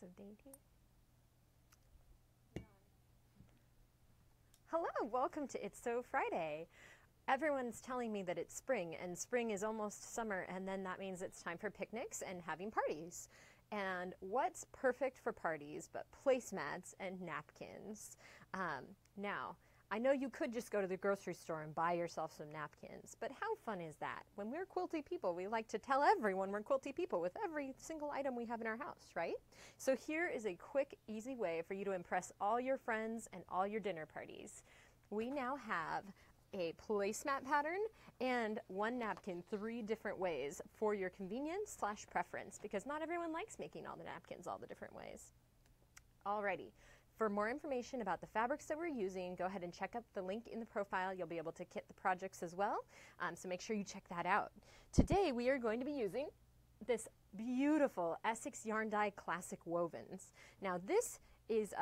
So dainty. Hello, welcome to It's So Friday. Everyone's telling me that it's spring, and spring is almost summer, and then that means it's time for picnics and having parties. And what's perfect for parties but placemats and napkins? Now, I know you could just go to the grocery store and buy yourself some napkins, but how fun is that? When we're quilty people, we like to tell everyone we're quilty people with every single item we have in our house, right? So here is a quick, easy way for you to impress all your friends and all your dinner parties. We now have a placemat pattern and one napkin 3 different ways for your convenience / preference, because not everyone likes making all the napkins all the different ways. Alrighty. For more information about the fabrics that we're using, go ahead and check out the link in the profile. You'll be able to kit the projects as well, so make sure you check that out. Today we are going to be using this beautiful Essex yarn dye classic wovens. Now this is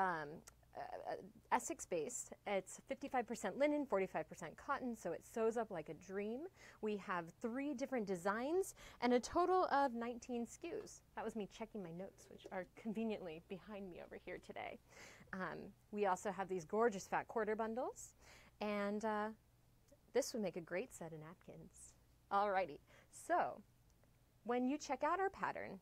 Essex based. It's 55% linen, 45% cotton, so it sews up like a dream. We have 3 different designs and a total of 19 SKUs. That was me checking my notes, which are conveniently behind me over here today. We also have these gorgeous fat quarter bundles, and this would make a great set of napkins. Alrighty, so when you check out our pattern,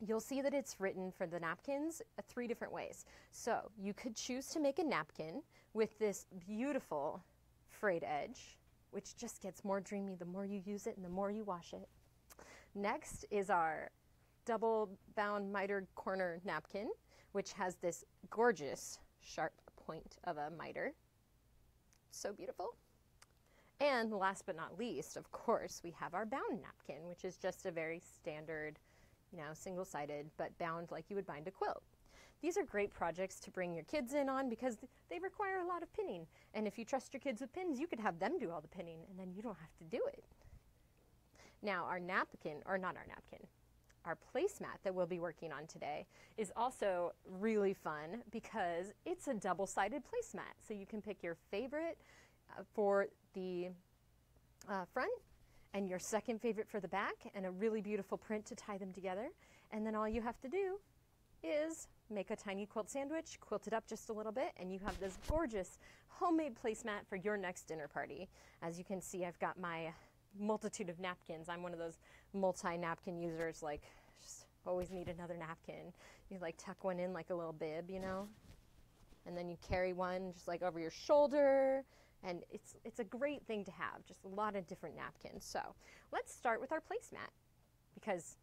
you'll see that it's written for the napkins 3 different ways. So you could choose to make a napkin with this beautiful frayed edge, which just gets more dreamy the more you use it and the more you wash it. Next is our double bound mitered corner napkin, which has this gorgeous sharp point of a miter. So beautiful. And last but not least, of course, we have our bound napkin, which is just a very standard, single-sided, but bound like you would bind a quilt. These are great projects to bring your kids in on because they require a lot of pinning. And if you trust your kids with pins, you could have them do all the pinning, and then you don't have to do it. Now, our napkin, or not our napkin, our placemat that we'll be working on today is also really fun because it's a double-sided placemat. So you can pick your favorite for the front, and your second favorite for the back, and a really beautiful print to tie them together. And then all you have to do is make a tiny quilt sandwich, quilt it up just a little bit, and you have this gorgeous homemade placemat for your next dinner party. As you can see, I've got my multitude of napkins. I'm one of those multi-napkin users, like just always need another napkin. You like tuck one in like a little bib, and then you carry one just like over your shoulder. And it's a great thing to have, just a lot of different napkins. So let's start with our placemat because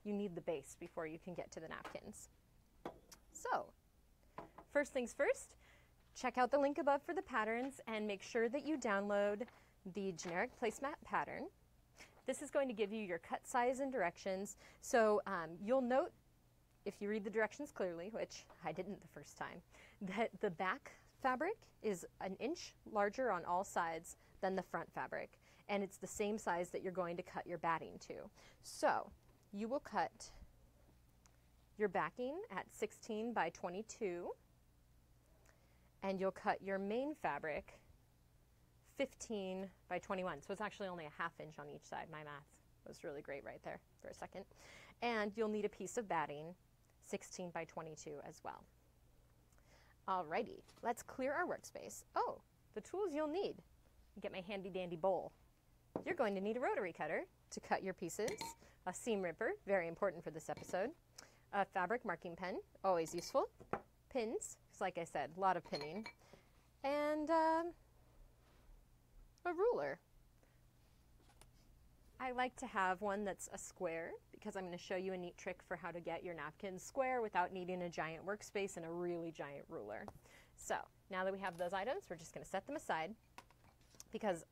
you need the base before you can get to the napkins. So first things first, check out the link above for the patterns and make sure that you download the generic placemat pattern. This is going to give you your cut size and directions. So you'll note, if you read the directions clearly, which I didn't the first time, that the back fabric is 1 inch larger on all sides than the front fabric, and it's the same size that you're going to cut your batting to. So you will cut your backing at 16 by 22, and you'll cut your main fabric 15 by 21. So it's actually only a 1/2 inch on each side. My math was really great right there for a second. And you'll need a piece of batting 16 by 22 as well. Alrighty, let's clear our workspace. Oh, the tools you'll need. Get my handy dandy bowl. You're going to need a rotary cutter to cut your pieces, a seam ripper, very important for this episode, a fabric marking pen, always useful, pins, because like I said, a lot of pinning, and a ruler. I like to have one that's a square because I'm going to show you a neat trick for how to get your napkins square without needing a giant workspace and a really giant ruler. So now that we have those items, we're just going to set them aside because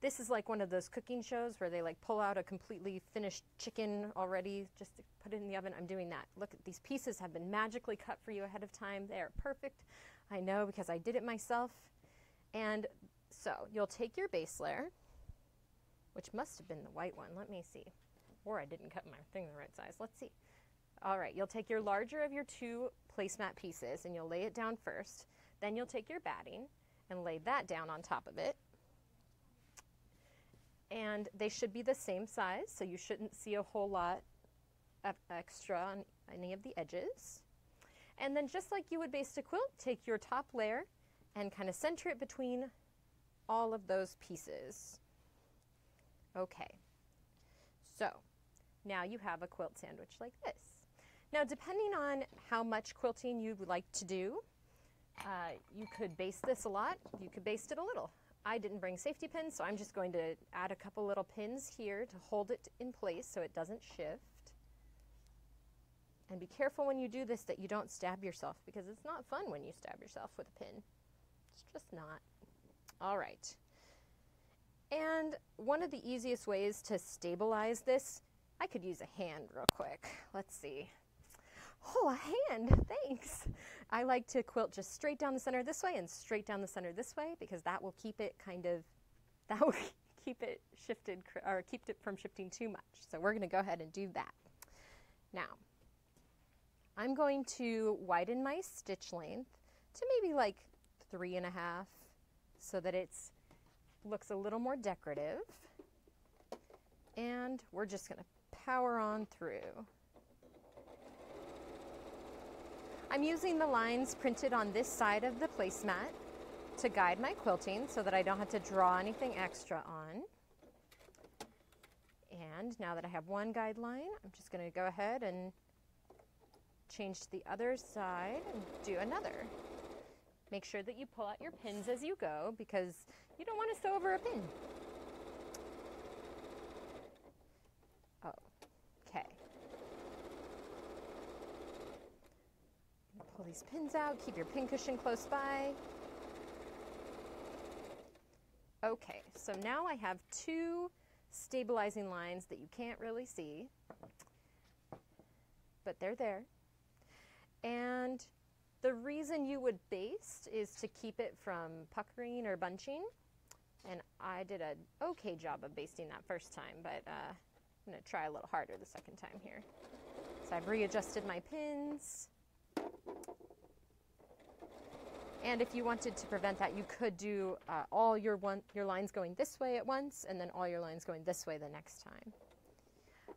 this is like one of those cooking shows where they like pull out a completely finished chicken already just to put it in the oven. I'm doing that. Look, these pieces have been magically cut for you ahead of time. They are perfect. I know because I did it myself. And so you'll take your base layer, which must have been the white one. Let me see. Or I didn't cut my thing the right size. Let's see. All right, you'll take your larger of your 2 placemat pieces and you'll lay it down first. Then you'll take your batting and lay that down on top of it. And they should be the same size, so you shouldn't see a whole lot of extra on any of the edges. And then just like you would baste a quilt, take your top layer and kind of center it between all of those pieces. Okay, so now you have a quilt sandwich like this. Now, depending on how much quilting you would like to do, you could baste this a lot, you could baste it a little. I didn't bring safety pins, so I'm just going to add a couple little pins here to hold it in place so it doesn't shift. And be careful when you do this that you don't stab yourself, because it's not fun when you stab yourself with a pin. It's just not. All right. And one of the easiest ways to stabilize this, I could use a hand real quick. Let's see. Oh, a hand, thanks. I like to quilt just straight down the center this way and straight down the center this way, because that will keep it that will keep it shifted, or keep it from shifting too much. So we're gonna go ahead and do that. Now, I'm going to widen my stitch length to maybe like 3.5 so that it's looks a little more decorative. And we're just gonna power on through. I'm using the lines printed on this side of the placemat to guide my quilting so that I don't have to draw anything extra on. And now that I have one guideline, I'm just going to go ahead and change to the other side and do another. Make sure that you pull out your pins as you go, because you don't want to sew over a pin. Okay. Pull these pins out, keep your pin cushion close by. Okay, so now I have two stabilizing lines that you can't really see, but they're there. And the reason you would baste is to keep it from puckering or bunching. And I did an okay job of basting that first time, but I'm going to try a little harder the second time here. So I've readjusted my pins. And if you wanted to prevent that, you could do all your lines going this way at once, and then all your lines going this way the next time.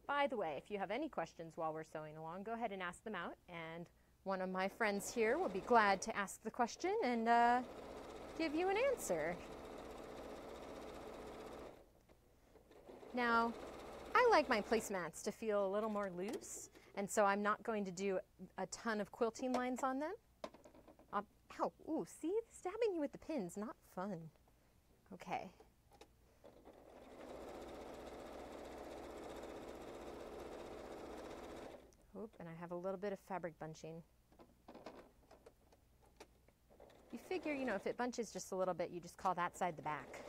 By the way, if you have any questions while we're sewing along, go ahead and ask them out, and one of my friends here will be glad to ask the question and give you an answer. Now, I like my placemats to feel a little more loose, and so I'm not going to do a ton of quilting lines on them. Ow, ooh, see, stabbing you with the pins, not fun. Okay. Oop, and I have a little bit of fabric bunching. You figure, you know, if it bunches just a little bit, you just call that side the back.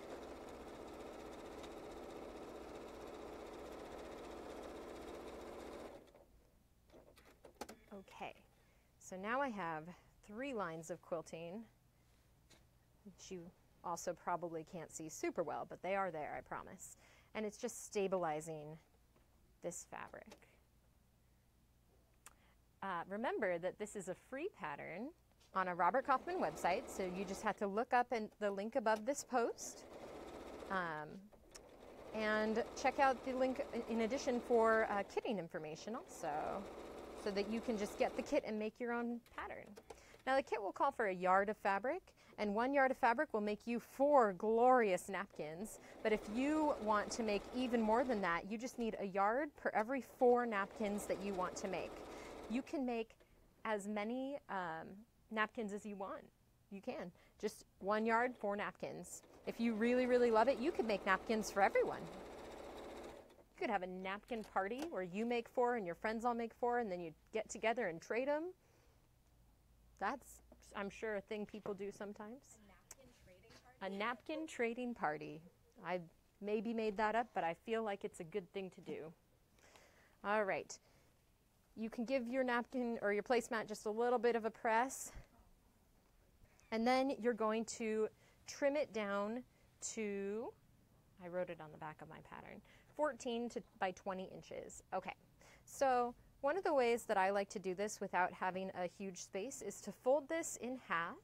Okay, so now I have 3 lines of quilting, which you also probably can't see super well, but they are there, I promise. And it's just stabilizing this fabric. Remember that this is a free pattern on a Robert Kaufman website, so you just have to look up the link above this post and check out the link in addition for kitting information also, so that you can just get the kit and make your own pattern. Now the kit will call for a yard of fabric, and 1 yard of fabric will make you 4 glorious napkins. But if you want to make even more than that, you just need a yard per every 4 napkins that you want to make. You can make as many napkins as you want. You can. Just 1 yard, 4 napkins. If you really, really love it, you could make napkins for everyone. You could have a napkin party where you make 4 and your friends all make 4, and then you get together and trade them. That's, I'm sure, a thing people do sometimes. A napkin trading party. I maybe made that up, but I feel like it's a good thing to do. All right. You can give your napkin or your placemat just a little bit of a press. And then you're going to trim it down to, I wrote it on the back of my pattern, 14 by 20 inches. Okay. So one of the ways that I like to do this without having a huge space is to fold this in half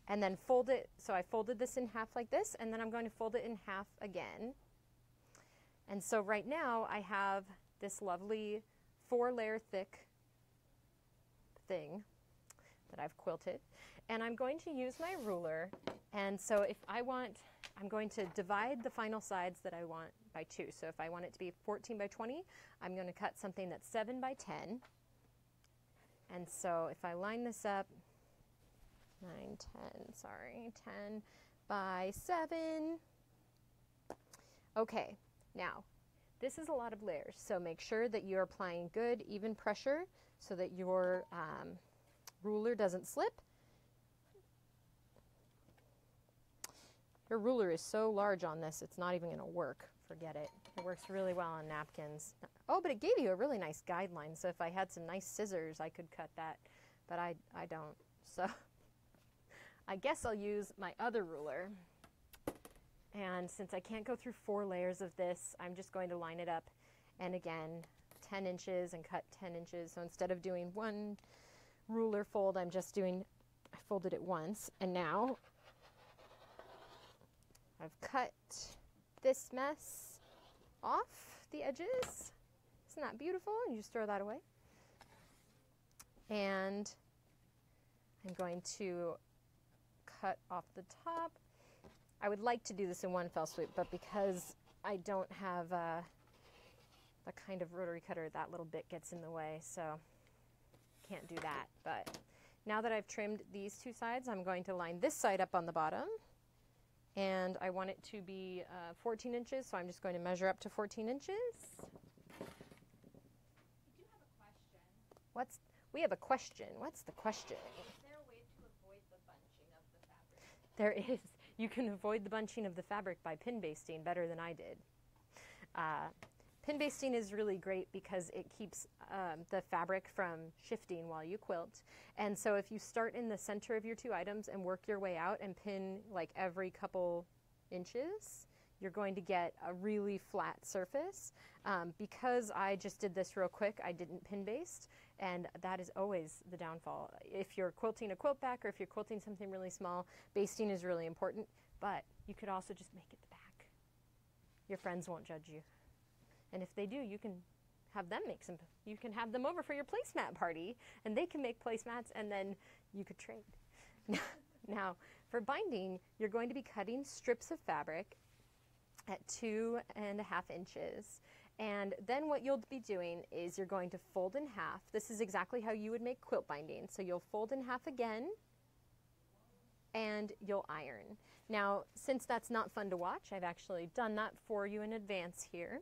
and then fold it. So I folded this in half like this, and then I'm going to fold it in half again. And so right now I have this lovely 4-layer thick thing that I've quilted. And I'm going to use my ruler. And so if I want, I'm going to divide the final sides that I want by 2. So if I want it to be 14 by 20, I'm going to cut something that's 7 by 10. And so if I line this up, 9, 10, sorry, 10 by 7. Okay, now this is a lot of layers, so make sure that you're applying good, even pressure so that your ruler doesn't slip. Your ruler is so large on this, it's not even going to work. Forget it. It works really well on napkins. Oh, but it gave you a really nice guideline, so if I had some nice scissors, I could cut that, but I don't. So I guess I'll use my other ruler. And since I can't go through 4 layers of this, I'm just going to line it up. And again, 10 inches and cut 10 inches. So instead of doing 1 ruler fold, I'm just doing, I folded it once. And now I've cut this mess off the edges. Isn't that beautiful? You just throw that away. And I'm going to cut off the top. I would like to do this in one fell swoop, but because I don't have the kind of rotary cutter, that little bit gets in the way, so can't do that. But now that I've trimmed these 2 sides, I'm going to line this side up on the bottom, and I want it to be 14 inches, so I'm just going to measure up to 14 inches. We do have a question. We have a question. What's the question? Is there a way to avoid the bunching of the fabric? There is. You can avoid the bunching of the fabric by pin basting better than I did. Pin basting is really great because it keeps the fabric from shifting while you quilt. And so if you start in the center of your 2 items and work your way out and pin like every couple inches, you're going to get a really flat surface. Because I just did this real quick, I didn't pin baste, and that is always the downfall. If you're quilting a quilt back or if you're quilting something really small, basting is really important, but you could also just make it the back. Your friends won't judge you. And if they do, you can have them make some, you can have them over for your placemat party, and they can make placemats, and then you could trade. Now, for binding, you're going to be cutting strips of fabric at 2.5 inches. And then what you'll be doing is you're going to fold in half. This is exactly how you would make quilt binding. So you'll fold in half again, and you'll iron. Now, since that's not fun to watch, I've actually done that for you in advance here,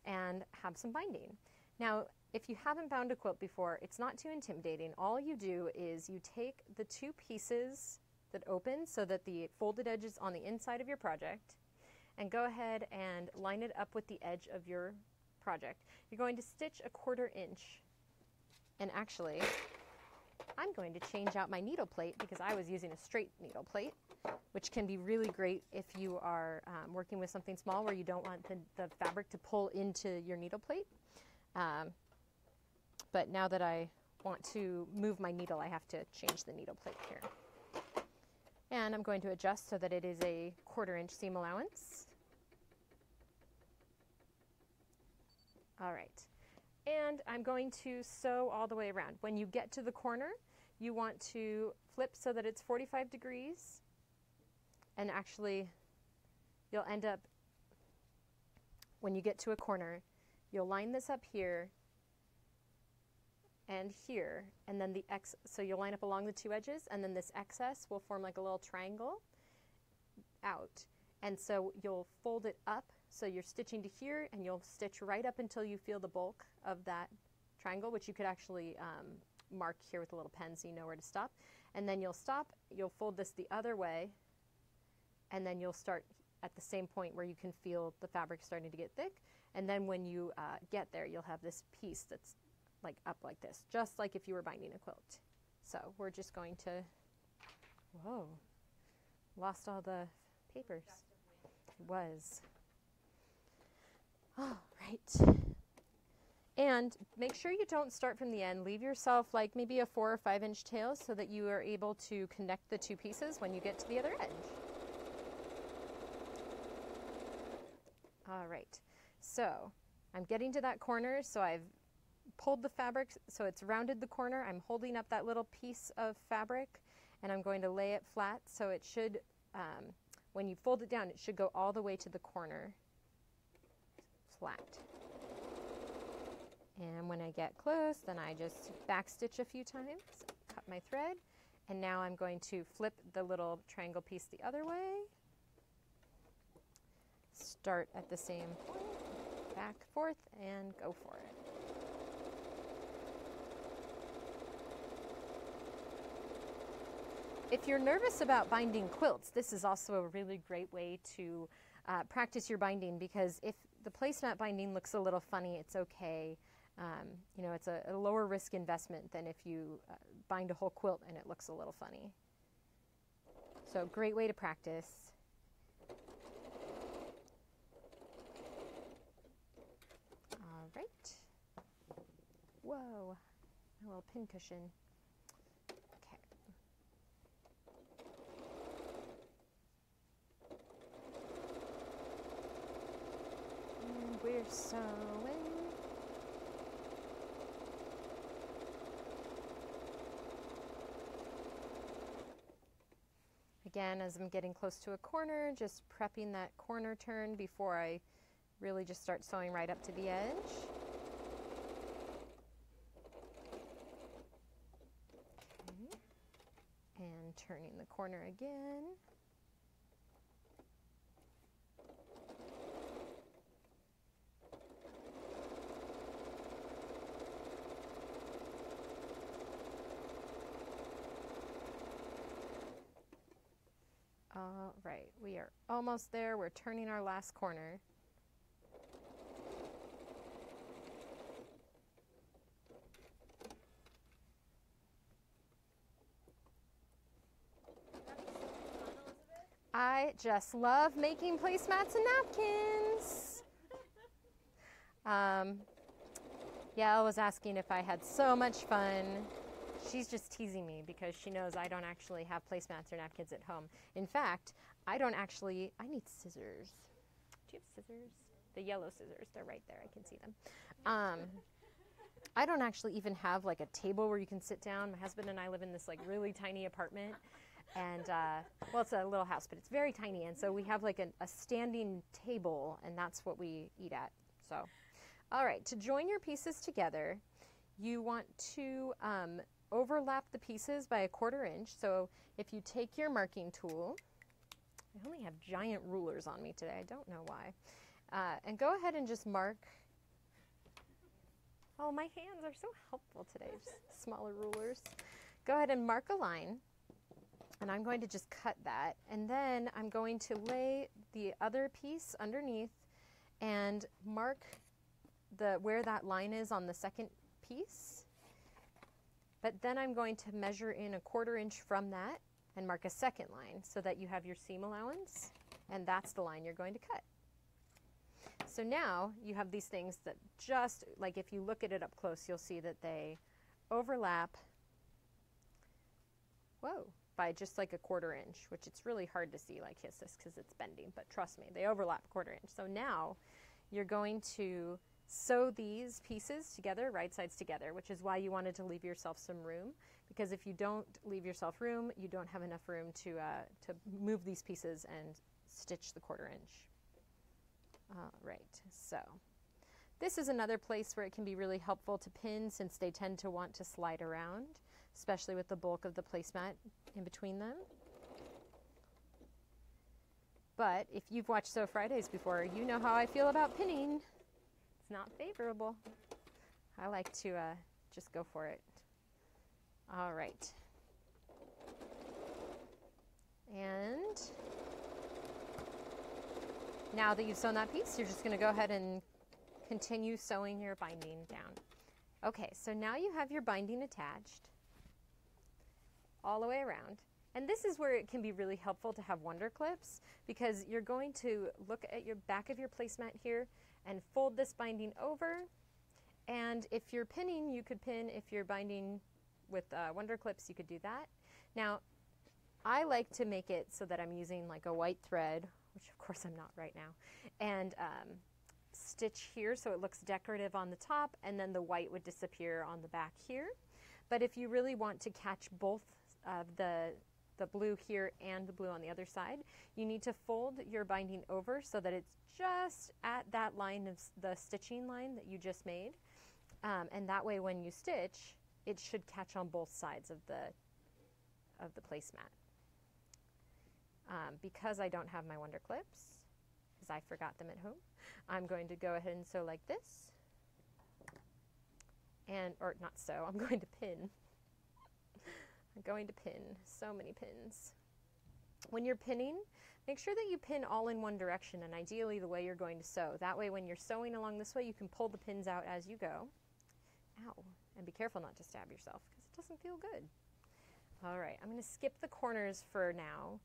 and have some binding. Now, if you haven't bound a quilt before, it's not too intimidating. All you do is you take the 2 pieces that open so that the folded edge is on the inside of your project, and go ahead and line it up with the edge of your project. You're going to stitch a 1/4 inch, and actually I'm going to change out my needle plate because I was using a straight needle plate, which can be really great if you are working with something small where you don't want the fabric to pull into your needle plate. But now that I want to move my needle, I have to change the needle plate here. And I'm going to adjust so that it is a 1/4 inch seam allowance. All right. And I'm going to sew all the way around. When you get to the corner, you want to flip so that it's 45 degrees. And actually, you'll end up, when you get to a corner, you'll line this up here and here, and then the so you'll line up along the 2 edges, and then this excess will form like a little triangle out. And so you'll fold it up, so you're stitching to here, and you'll stitch right up until you feel the bulk of that triangle, which you could actually mark here with a little pen so you know where to stop. And then you'll stop, you'll fold this the other way, and then you'll start at the same point where you can feel the fabric starting to get thick. And then when you get there, you'll have this piece that's like up like this, just like if you were binding a quilt. So we're just going to, whoa, lost all the papers. It was. All right. And make sure you don't start from the end. Leave yourself like maybe a 4 or 5 inch tail so that you are able to connect the 2 pieces when you get to the other edge. All right. So I'm getting to that corner, so I've pulled the fabric so it's rounded the corner. I'm holding up that little piece of fabric and I'm going to lay it flat so it should, when you fold it down, it should go all the way to the corner, flat. And when I get close, then I just backstitch a few times, cut my thread, and now I'm going to flip the little triangle piece the other way. Start at the same point, back, forth, and go for it. If you're nervous about binding quilts, this is also a really great way to practice your binding, because if the placemat binding looks a little funny, it's okay. You know, it's a lower risk investment than if you bind a whole quilt and it looks a little funny. So great way to practice. All right. Whoa, a little pin cushion. Okay. And we're sewing. Again, as I'm getting close to a corner, just prepping that corner turn before I really just start sewing right up to the edge. Okay. And turning the corner again. All right, we are almost there. We're turning our last corner. I just love making placemats and napkins. Yael was asking if I had so much fun. She's just teasing me because she knows I don't actually have placemats or napkins at home. In fact, I need scissors. Do you have scissors? The yellow scissors, they're right there, I can see them. I don't actually even have like a table where you can sit down. My husband and I live in this like really tiny apartment. And, well, it's a little house, but it's very tiny. And so we have like a standing table, and that's what we eat at. So, all right, to join your pieces together, you want to overlap the pieces by 1/4 inch. So if you take your marking tool, I only have giant rulers on me today. I don't know why. And go ahead and just mark. Oh, my hands are so helpful today, just smaller rulers. Go ahead and mark a line. And I'm going to just cut that. And then I'm going to lay the other piece underneath and mark where that line is on the second piece. But then I'm going to measure in 1/4 inch from that and mark a second line so that you have your seam allowance, and that's the line you're going to cut. So now you have these things that just, like if you look at it up close, you'll see that they overlap, by just like 1/4 inch, which it's really hard to see like this because it's bending, but trust me, they overlap 1/4 inch. So now you're going to sew these pieces together, right sides together, which is why you wanted to leave yourself some room, because if you don't leave yourself room, you don't have enough room to move these pieces and stitch the 1/4 inch. All right, so this is another place where it can be really helpful to pin, since they tend to want to slide around, especially with the bulk of the placemat in between them. But if you've watched Sew Fridays before, you know how I feel about pinning. It's not favorable. I like to just go for it. All right. And now that you've sewn that piece, you're just going to go ahead and continue sewing your binding down. Okay, so now you have your binding attached all the way around. And this is where it can be really helpful to have wonder clips, because you're going to look at your back of your placemat here and fold this binding over. And if you're pinning, you could pin. If you're binding with wonder clips, you could do that. Now, I like to make it so that I'm using like a white thread, which of course I'm not right now, and stitch here so it looks decorative on the top, and then the white would disappear on the back here. But if you really want to catch both of the blue here and the blue on the other side, you need to fold your binding over so that it's just at that line of the stitching line that you just made. And that way when you stitch, it should catch on both sides of the placemat. Because I don't have my wonder clips, because I forgot them at home, I'm going to go ahead and sew like this. Or not sew, I'm going to pin. I'm going to pin. So many pins. When you're pinning, make sure that you pin all in one direction, and ideally the way you're going to sew. That way when you're sewing along this way, you can pull the pins out as you go. Ow. And be careful not to stab yourself, because it doesn't feel good. All right, I'm going to skip the corners for now,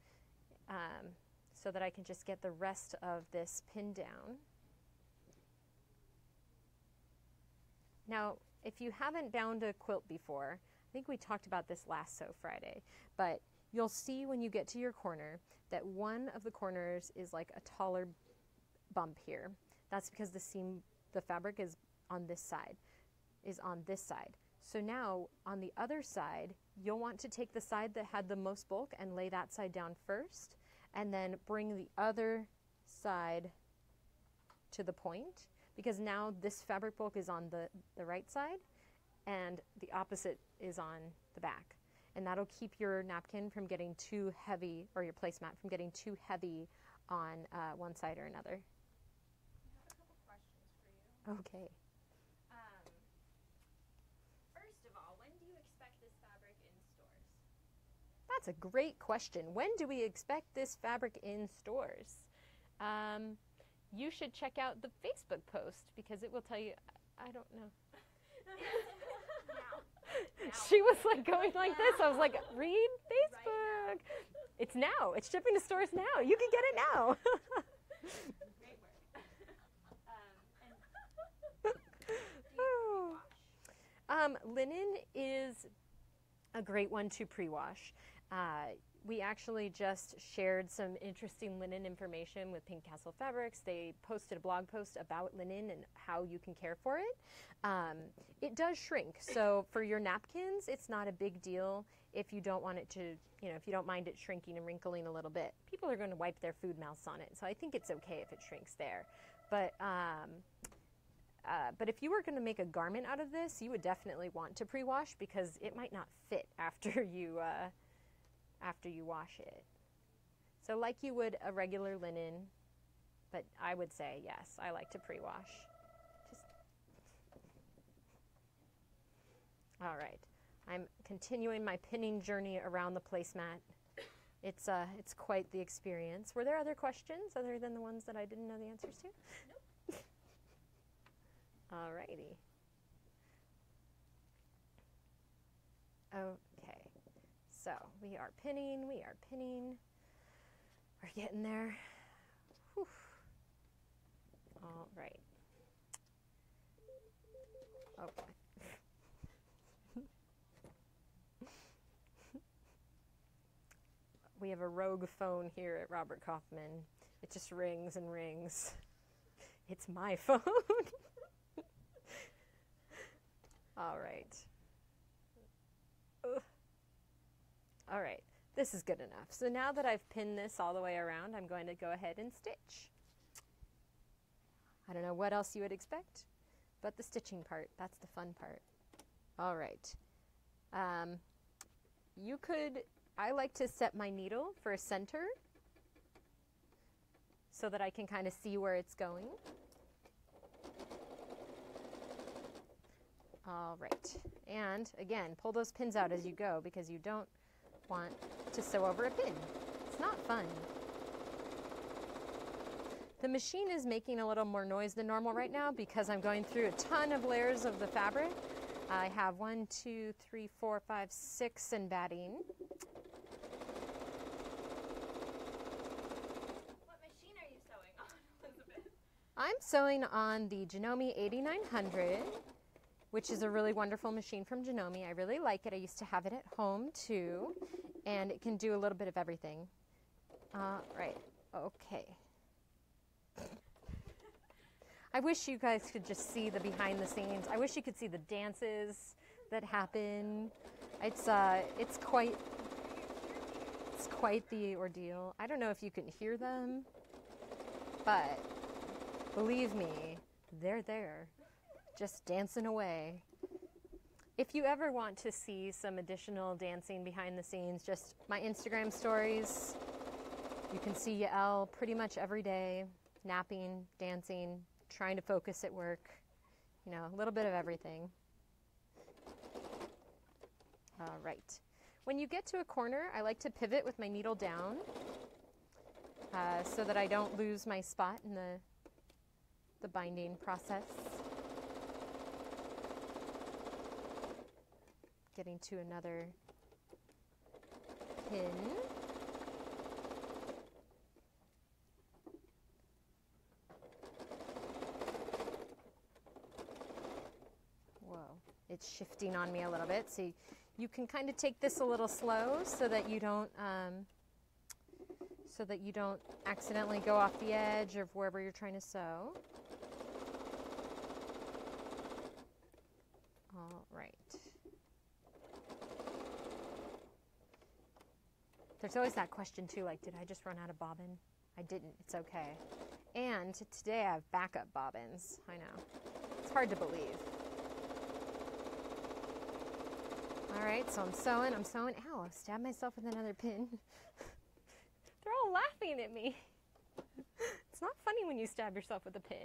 so that I can just get the rest of this pinned down. Now, if you haven't bound a quilt before, I think we talked about this last Sew Friday, but you'll see when you get to your corner that one of the corners is like a taller bump here. That's because the fabric is on this side, So now on the other side, you'll want to take the side that had the most bulk and lay that side down first, and then bring the other side to the point, because now this fabric bulk is on the right side and the opposite is on the back. And that'll keep your napkin from getting too heavy, or your placemat from getting too heavy on one side or another. I have a couple questions for you. Okay. First of all, when do you expect this fabric in stores? That's a great question. When do we expect this fabric in stores? You should check out the Facebook post, because it will tell you. I don't know. Now. She was like going like this. I was like, read Facebook. Right It's now. It's shipping to stores now. You can get it now. Great work. And do you pre-wash? Linen is a great one to pre-wash. We actually just shared some interesting linen information with Pink Castle Fabrics. They posted a blog post about linen and how you can care for it. It does shrink, so for your napkins, it's not a big deal if you don't want it to, if you don't mind it shrinking and wrinkling a little bit. People are going to wipe their food mouths on it, so I think it's okay if it shrinks there. But if you were going to make a garment out of this, you would definitely want to pre-wash, because it might not fit after you wash it. So like you would a regular linen, but I would say yes, I like to pre-wash. All right, I'm continuing my pinning journey around the placemat. It's quite the experience. Were there other questions other than the ones that I didn't know the answers to? Nope. All righty. Okay, so we are pinning. We're getting there. Whew. All right. Okay. We have a rogue phone here at Robert Kaufman. It just rings and rings. It's my phone. All right. Ugh. All right, this is good enough. So now that I've pinned this all the way around, I'm going to go ahead and stitch. I don't know what else you would expect, but the stitching part, that's the fun part. All right. I like to set my needle for a center so that I can kind of see where it's going. All right, and again, pull those pins out as you go, because you don't want to sew over a pin. It's not fun. The machine is making a little more noise than normal right now because I'm going through a ton of layers of the fabric. I have 1, 2, 3, 4, 5, 6 in batting. What machine are you sewing on, Elizabeth? I'm sewing on the Janome 8900, which is a really wonderful machine from Janome. I really like it. I used to have it at home too, and it can do a little bit of everything. Right, okay. I wish you guys could just see the behind the scenes. I wish you could see the dances that happen. It's quite the ordeal. I don't know if you can hear them, but believe me, they're there, just dancing away. If you ever want to see some additional dancing behind the scenes, just my Instagram stories, you can see Yael pretty much every day, napping, dancing, trying to focus at work, you know, a little bit of everything. All right. When you get to a corner, I like to pivot with my needle down so that I don't lose my spot in the binding process. Getting to another pin. Whoa, it's shifting on me a little bit. See, you can kind of take this a little slow so that you don't accidentally go off the edge of wherever you're trying to sew. All right. There's always that question too, like, did I just run out of bobbin? I didn't, it's okay. And today I have backup bobbins. I know, it's hard to believe. All right, so I'm sewing. Ow, I stabbed myself with another pin. They're all laughing at me. It's not funny when you stab yourself with a pin.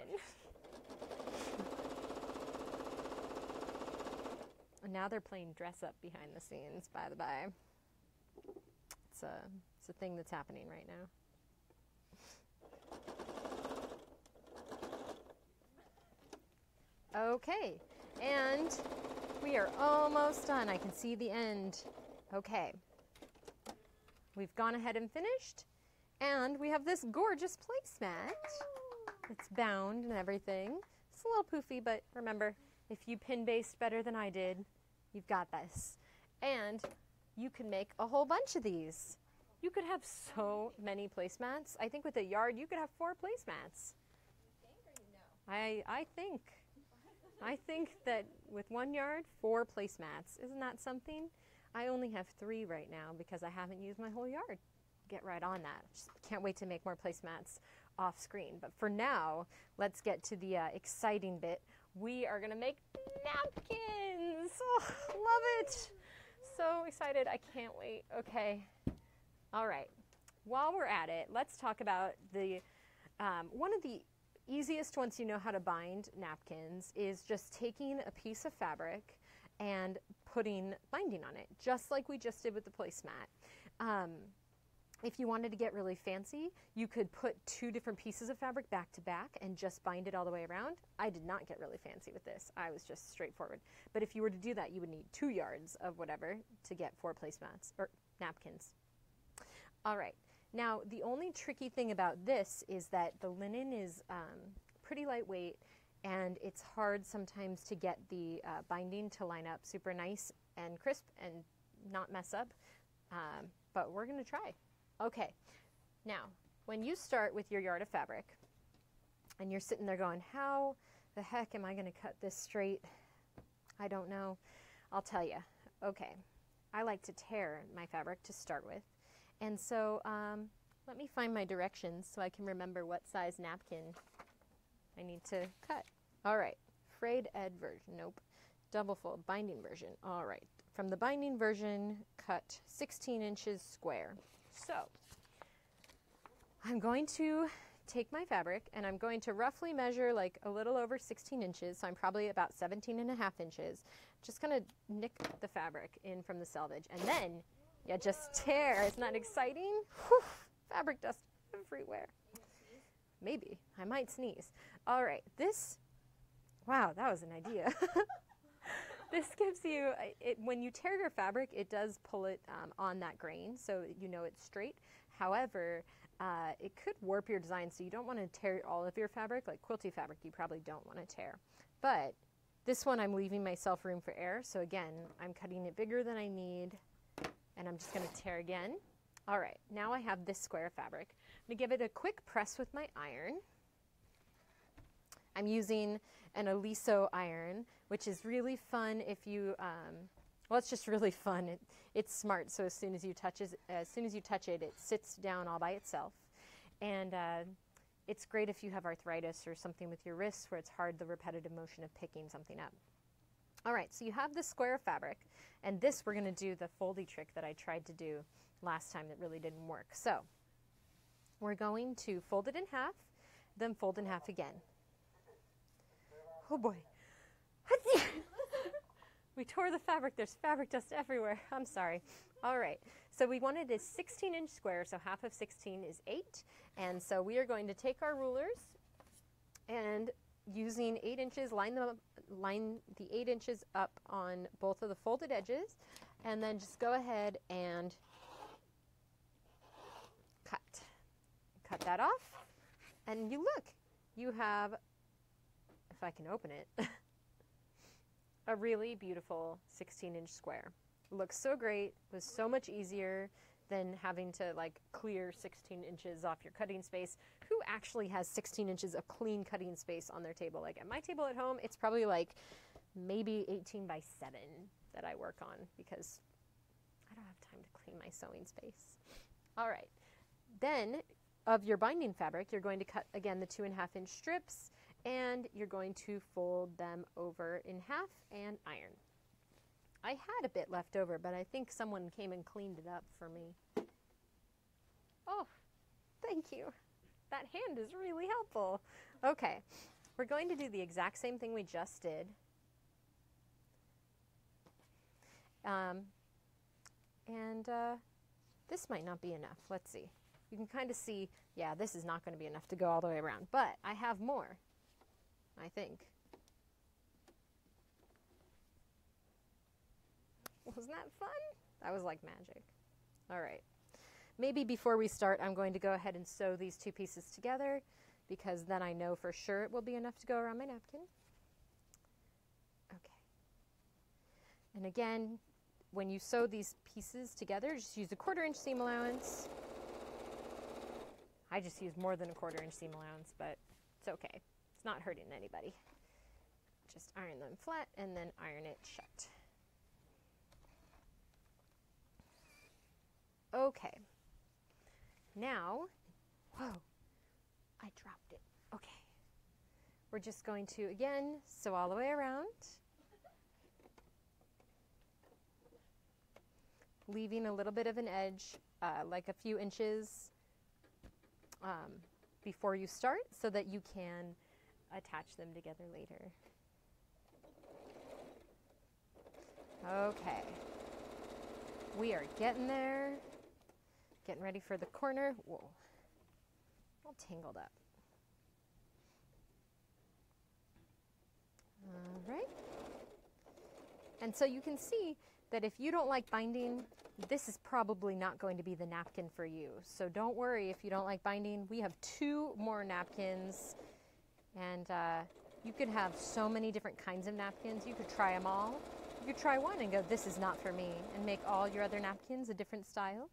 And now they're playing dress up behind the scenes, by the by. It's a thing that's happening right now. Okay, and we are almost done. I can see the end. Okay. We've gone ahead and finished, and we have this gorgeous placemat. It's bound and everything. It's a little poofy, but remember, if you pin based better than I did, you've got this. And you can make a whole bunch of these. You could have so many placemats. I think with a yard, you could have 4 placemats. I think that with 1 yard, 4 placemats. Isn't that something? I only have 3 right now because I haven't used my whole yard. Get right on that. Just can't wait to make more placemats off screen. But for now, let's get to the exciting bit. We are gonna make napkins. Oh, love it. So excited, I can't wait. Okay, all right. While we're at it, let's talk about the one of the easiest once you know how to bind napkins is just taking a piece of fabric and putting binding on it, just like we just did with the placemat. If you wanted to get really fancy, you could put 2 different pieces of fabric back to back and just bind it all the way around. I did not get really fancy with this. I was just straightforward. But if you were to do that, you would need 2 yards of whatever to get 4 placemats or napkins. All right. Now, the only tricky thing about this is that the linen is pretty lightweight, and it's hard sometimes to get the binding to line up super nice and crisp and not mess up, but we're going to try. Okay, now, when you start with your yard of fabric, and you're sitting there going, how the heck am I going to cut this straight? I don't know. I'll tell you. Okay, I like to tear my fabric to start with, and so let me find my directions so I can remember what size napkin I need to cut. All right, frayed edge version, nope. Double fold, binding version, all right. From the binding version, cut 16 inches square. So, I'm going to take my fabric and I'm going to roughly measure like a little over 16 inches, so I'm probably about 17.5 inches. Just gonna nick the fabric in from the selvage, and then you just tear. Isn't that exciting? Whew, fabric dust everywhere. Maybe, I might sneeze. All right, wow, that was an idea. This gives you, when you tear your fabric, it does pull it on that grain, so you know it's straight. However, it could warp your design, so you don't want to tear all of your fabric. Like quilty fabric, you probably don't want to tear. But this one, I'm leaving myself room for error. So again, I'm cutting it bigger than I need, and I'm just going to tear again. All right, now I have this square of fabric. I'm going to give it a quick press with my iron. I'm using an Aliso iron, which is really fun if you, well, it's just really fun. It's smart, so as soon as you touch it, it sits down all by itself. And it's great if you have arthritis or something with your wrists where it's hard, the repetitive motion of picking something up. All right, so you have this square of fabric, and this we're going to do the foldy trick that I tried to do last time that really didn't work. So we're going to fold it in half, then fold in half again. Oh boy. We tore the fabric. There's fabric dust everywhere. I'm sorry. All right. So we wanted a 16-inch square, so half of 16 is 8. And so we are going to take our rulers and using 8 inches, line the 8 inches up on both of the folded edges, and then just go ahead and cut that off. And you look, you have, if I can open it, a really beautiful 16-inch square. It looks so great. It was so much easier than having to like clear 16 inches off your cutting space. Who actually has 16 inches of clean cutting space on their table? Like at my table at home, it's probably like maybe 18 by 7 that I work on because I don't have time to clean my sewing space. All right. Then of your binding fabric, you're going to cut again the 2.5-inch strips, and you're going to fold them over in half and iron. I had a bit left over, but I think someone came and cleaned it up for me. Oh, thank you. That hand is really helpful. Okay, we're going to do the exact same thing we just did. This might not be enough. Let's see. You can kind of see, yeah, this is not going to be enough to go all the way around, but I have more, I think. Wasn't that fun? That was like magic. All right. Maybe before we start, I'm going to go ahead and sew these two pieces together because then I know for sure it will be enough to go around my napkin. Okay. And again, when you sew these pieces together, just use a 1/4-inch seam allowance. I just used more than a 1/4-inch seam allowance, but it's okay. It's not hurting anybody. Just iron them flat and then iron it shut. Okay. Now, whoa, I dropped it. Okay. We're just going to, again, sew all the way around, leaving a little bit of an edge, like a few inches before you start so that you can attach them together later. Okay. We are getting there. Getting ready for the corner. Whoa. All tangled up. All right. And so you can see that if you don't like binding, this is probably not going to be the napkin for you. So don't worry if you don't like binding. We have 2 more napkins, and you could have so many different kinds of napkins. You could try them all. You could try one and go, this is not for me, and make all your other napkins a different style.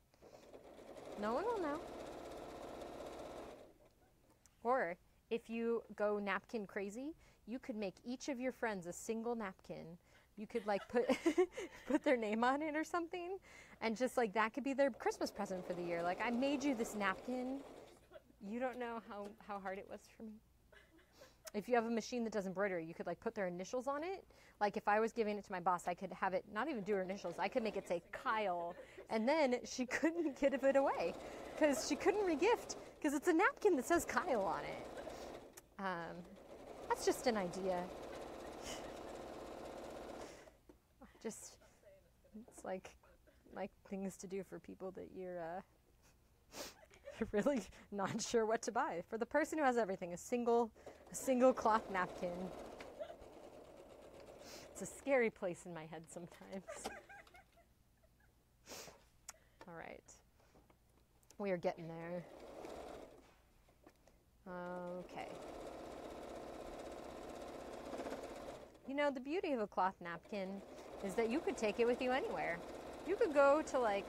No one will know. Or if you go napkin crazy, you could make each of your friends a single napkin. You could like put their name on it or something, and just like that could be their Christmas present for the year. Like, I made you this napkin. You don't know how hard it was for me. If you have a machine that does embroidery, you could like put their initials on it. Like if I was giving it to my boss, I could have it not even do her initials. I could make it say Kyle, and then she couldn't give it away because she couldn't regift because it's a napkin that says Kyle on it. That's just an idea. Just, it's like things to do for people that you're really not sure what to buy. For the person who has everything, a single cloth napkin. It's a scary place in my head sometimes. All right. We are getting there. Okay. You know, the beauty of a cloth napkin is that you could take it with you anywhere. You could go to like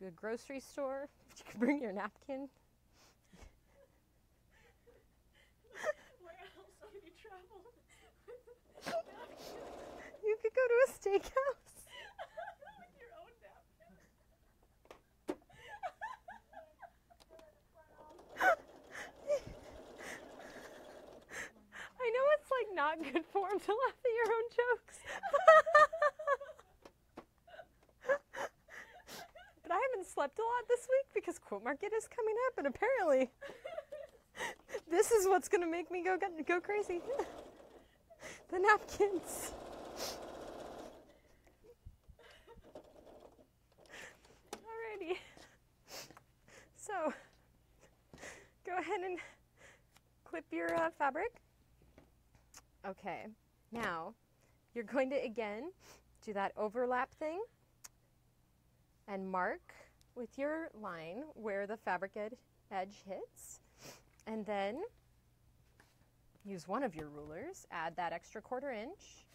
a grocery store. You could bring your napkin. Where else are You could go to a steakhouse. With your own napkin. I know it's like not good form to laugh at your own jokes. But I haven't slept a lot this week because Quote Market is coming up, and apparently this is what's going to make me go crazy. The napkins. Alrighty. So, go ahead and clip your fabric. Okay, now you're going to again do that overlap thing and mark with your line where the fabric edge hits, and then use one of your rulers, add that extra 1/4 inch,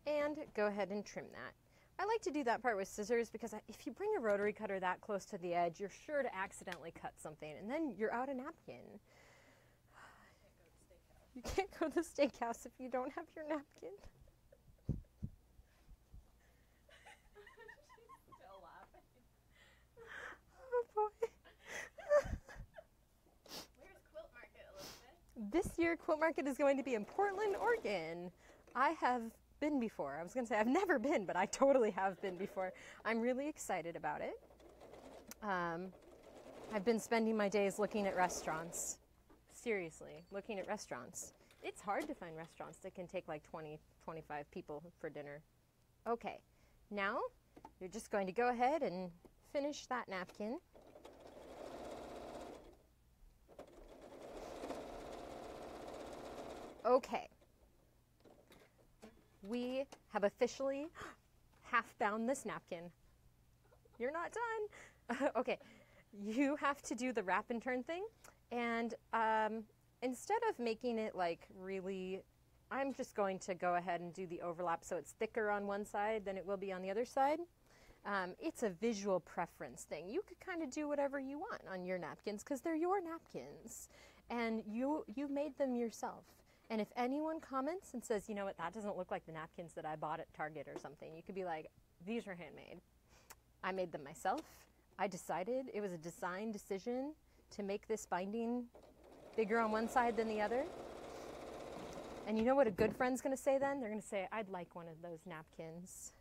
and go ahead and trim that. I like to do that part with scissors because if you bring a rotary cutter that close to the edge, you're sure to accidentally cut something, and then you're out of napkin. You can't go to the steakhouse if you don't have your napkin. She's still laughing. Oh boy. Where's Quilt Market, Elizabeth? This year, Quilt Market is going to be in Portland, Oregon. I have been before. I was going to say I've never been, but I totally have been before. I'm really excited about it. I've been spending my days looking at restaurants. Seriously, looking at restaurants. It's hard to find restaurants that can take like 20, 25 people for dinner. Okay, now you're just going to go ahead and finish that napkin. Okay. We have officially half bound this napkin. You're not done. Okay, you have to do the wrap and turn thing, and instead of making it like really, I'm just going to go ahead and do the overlap so it's thicker on one side than it will be on the other side. It's a visual preference thing. You could kind of do whatever you want on your napkins because they're your napkins, and you made them yourself. And if anyone comments and says, you know what, that doesn't look like the napkins that I bought at Target or something, you could be like, these are handmade. I made them myself. I decided, it was a design decision to make this binding bigger on one side than the other. And you know what a good friend's going to say then? They're going to say, I'd like one of those napkins.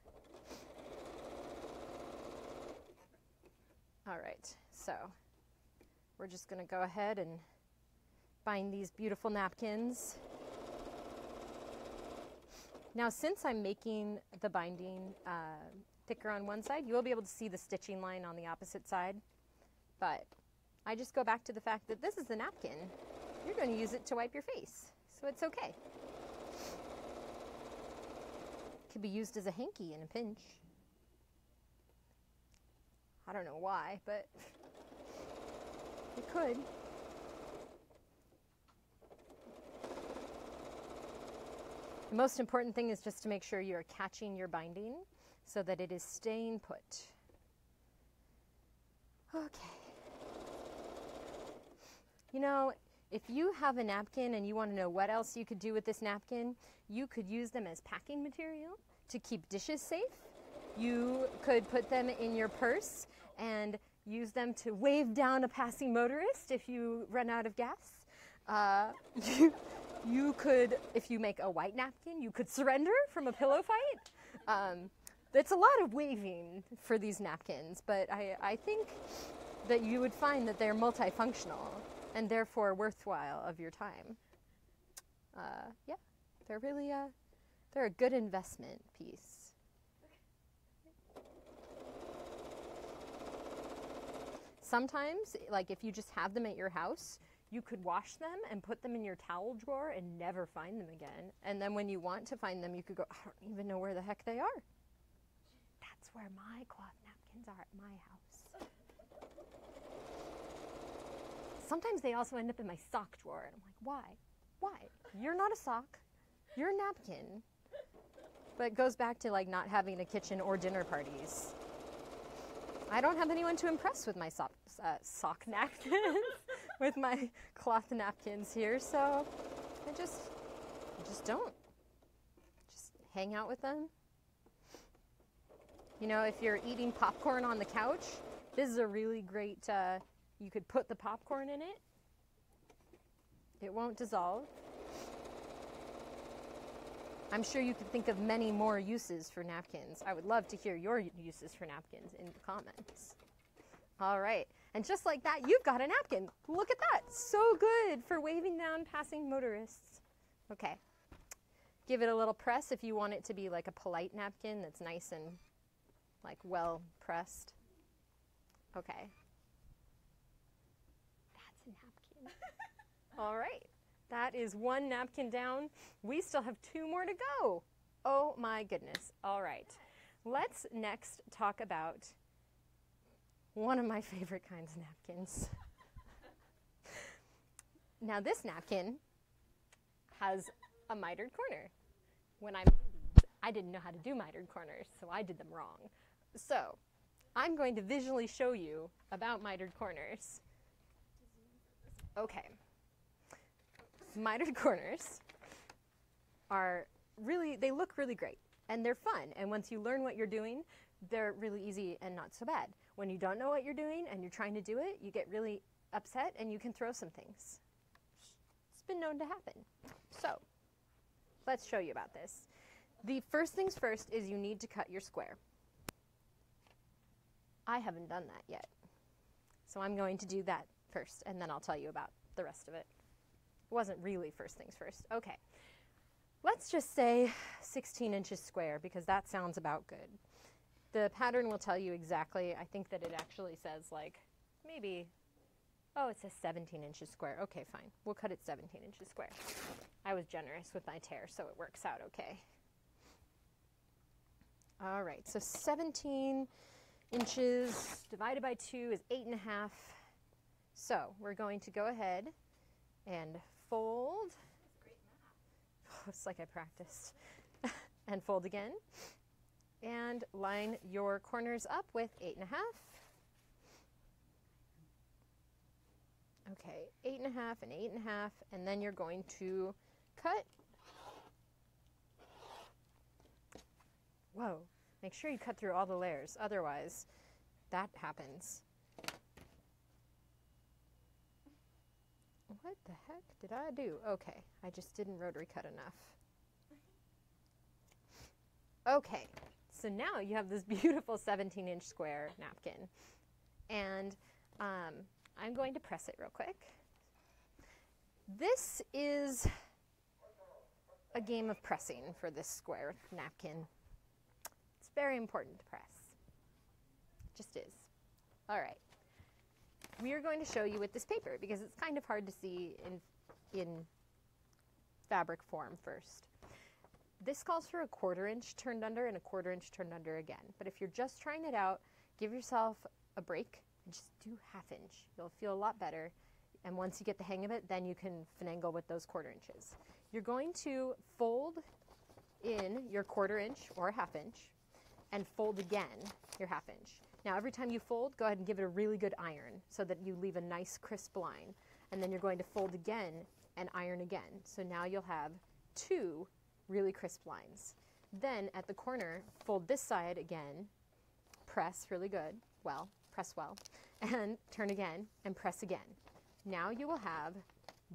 All right, so we're just going to go ahead and bind these beautiful napkins. Now, since I'm making the binding thicker on one side, you will be able to see the stitching line on the opposite side. But I just go back to the fact that this is a napkin. You're going to use it to wipe your face, so it's okay. It could be used as a hanky in a pinch. I don't know why, but it could. The most important thing is just to make sure you're catching your binding so that it is staying put. Okay. You know, if you have a napkin and you want to know what else you could do with this napkin, you could use them as packing material to keep dishes safe. You could put them in your purse and use them to wave down a passing motorist if you run out of gas. You could, if you make a white napkin, you could surrender from a pillow fight. It's a lot of waving for these napkins, but I think that you would find that they're multifunctional and therefore worthwhile of your time. Yeah, they're really, they're a good investment piece. Sometimes, like if you just have them at your house, you could wash them and put them in your towel drawer and never find them again. And then when you want to find them, you could go, I don't even know where the heck they are. That's where my cloth napkins are at my house. Sometimes they also end up in my sock drawer. And I'm like, why? Why? You're not a sock. You're a napkin. But it goes back to like not having a kitchen or dinner parties. I don't have anyone to impress with my sock napkins, with my cloth napkins here, so I just don't. hang out with them. You know, if you're eating popcorn on the couch, this is a really great, you could put the popcorn in it. It won't dissolve. I'm sure you could think of many more uses for napkins. I would love to hear your uses for napkins in the comments. All right, and just like that, you've got a napkin. Look at that, so good for waving down passing motorists. Okay, give it a little press if you want it to be like a polite napkin that's nice and like well pressed. Okay. That's a napkin. All right, that is one napkin down. We still have 2 more to go. Oh my goodness. All right, let's next talk about one of my favorite kinds of napkins. Now this napkin has a mitered corner. When I made these, I didn't know how to do mitered corners, so I did them wrong. So I'm going to visually show you about mitered corners. Okay. Mitered corners are really, they look really great and they're fun. And once you learn what you're doing, they're really easy and not so bad. When you don't know what you're doing and you're trying to do it, you get really upset and you can throw some things. It's been known to happen. So let's show you about this. The first things first is you need to cut your square. I haven't done that yet. So I'm going to do that first and then I'll tell you about the rest of it. It wasn't really first things first. Okay. Let's just say 16 inches square because that sounds about good. The pattern will tell you exactly. I think that it actually says like maybe, oh, it says 17 inches square. Okay, fine. We'll cut it 17 inches square. I was generous with my tear, so it works out okay. All right, so 17 inches divided by 2 is 8.5. So we're going to go ahead and fold. That's great math. Oh, it's like I practiced. And fold again. And line your corners up with 8.5. Okay, 8.5 and 8.5, and then you're going to cut. Whoa, make sure you cut through all the layers, otherwise that happens. What the heck did I do? Okay, I just didn't rotary cut enough. Okay, so now you have this beautiful 17-inch square napkin. And I'm going to press it real quick. This is a game of pressing for this square napkin. It's very important to press. It just is. All right. We are going to show you with this paper because it's kind of hard to see in fabric form first. This calls for a 1/4 inch turned under and a 1/4 inch turned under again. But if you're just trying it out, give yourself a break and just do 1/2 inch. You'll feel a lot better. And once you get the hang of it, then you can finagle with those 1/4 inches. You're going to fold in your 1/4 inch or 1/2 inch and fold again your 1/2 inch. Now every time you fold, go ahead and give it a really good iron so that you leave a nice crisp line. And then you're going to fold again and iron again. So now you'll have 2 really crisp lines. Then at the corner, fold this side again, press really good, well, press well, and turn again and press again. Now you will have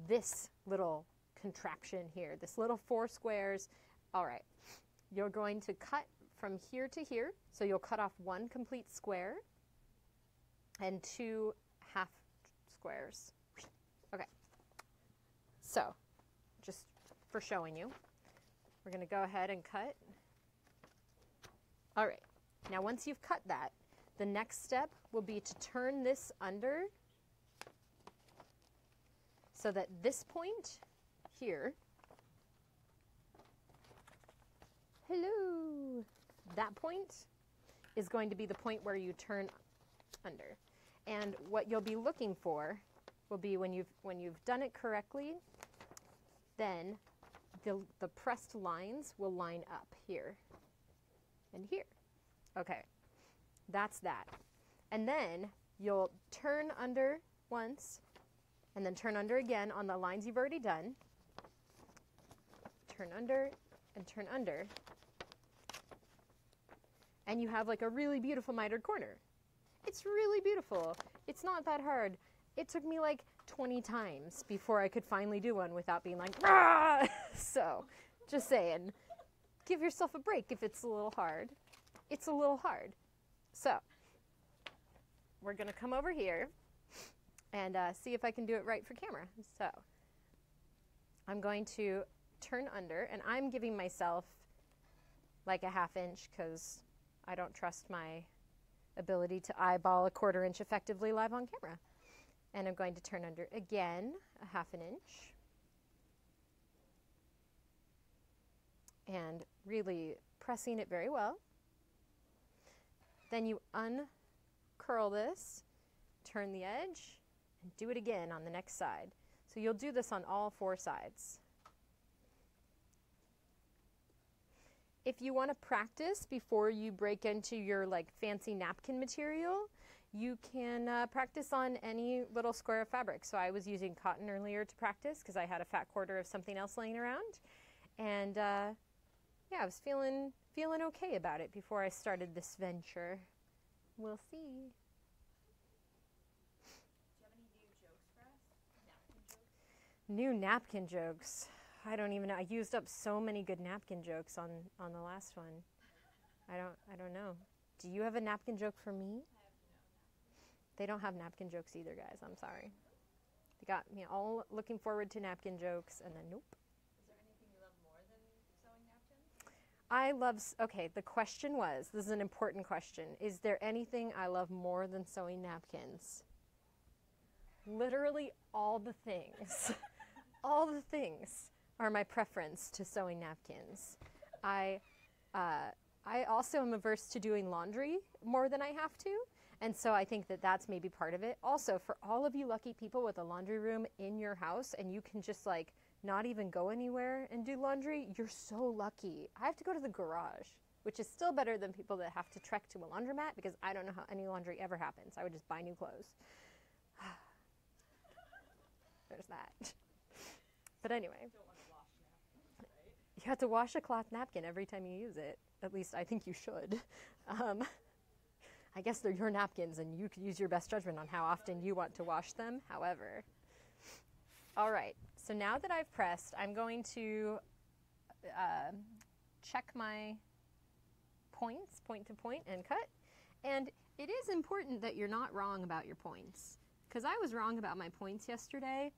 this little contraption here, this little 4 squares. All right, you're going to cut from here to here, so you'll cut off 1 complete square and 2 half squares. Okay, so just for showing you, we're going to go ahead and cut. All right, now once you've cut that, the next step will be to turn this under so that this point here, hello, that point is going to be the point where you turn under. And what you'll be looking for will be when you've done it correctly, then the pressed lines will line up here and here. Okay, that's that. And then you'll turn under once and then turn under again on the lines you've already done. Turn under and turn under. and you have like a really beautiful mitered corner. It's really beautiful. It's not that hard. It took me like 20 times before I could finally do one without being like, "Rah!" So, just saying, give yourself a break if it's a little hard. It's a little hard. So, we're gonna come over here and see if I can do it right for camera. So, I'm going to turn under, and I'm giving myself like a 1/2 inch because I don't trust my ability to eyeball a 1/4 inch effectively live on camera. And I'm going to turn under again a 1/2 inch. And really pressing it very well. Then you uncurl this, turn the edge, and do it again on the next side. So you'll do this on all 4 sides. If you want to practice before you break into your like fancy napkin material, you can practice on any little square of fabric. So I was using cotton earlier to practice because I had a fat 1/4 of something else laying around. And yeah, I was feeling okay about it before I started this venture. We'll see. Do you have any new jokes for us? Napkin jokes? New napkin jokes. I don't even know. I used up so many good napkin jokes on the last one. I don't know. Do you have a napkin joke for me? I have no napkin. They don't have napkin jokes either, guys. I'm sorry. They got me all looking forward to napkin jokes, and then nope. Is there anything you love more than sewing napkins? I love, okay, the question was, this is an important question. Is there anything I love more than sewing napkins? Literally all the things. All the things are my preference to sewing napkins. I also am averse to doing laundry more than I have to, and so I think that that's maybe part of it. Also, for all of you lucky people with a laundry room in your house and you can just like not even go anywhere and do laundry, you're so lucky. I have to go to the garage, which is still better than people that have to trek to a laundromat because I don't know how any laundry ever happens. I would just buy new clothes. There's that. But anyway. You have to wash a cloth napkin every time you use it. At least I think you should. I guess they're your napkins and you can use your best judgment on how often you want to wash them. However, all right. So now that I've pressed, I'm going to check my points, point to point, and cut. And it is important that you're not wrong about your points. Because I was wrong about my points yesterday.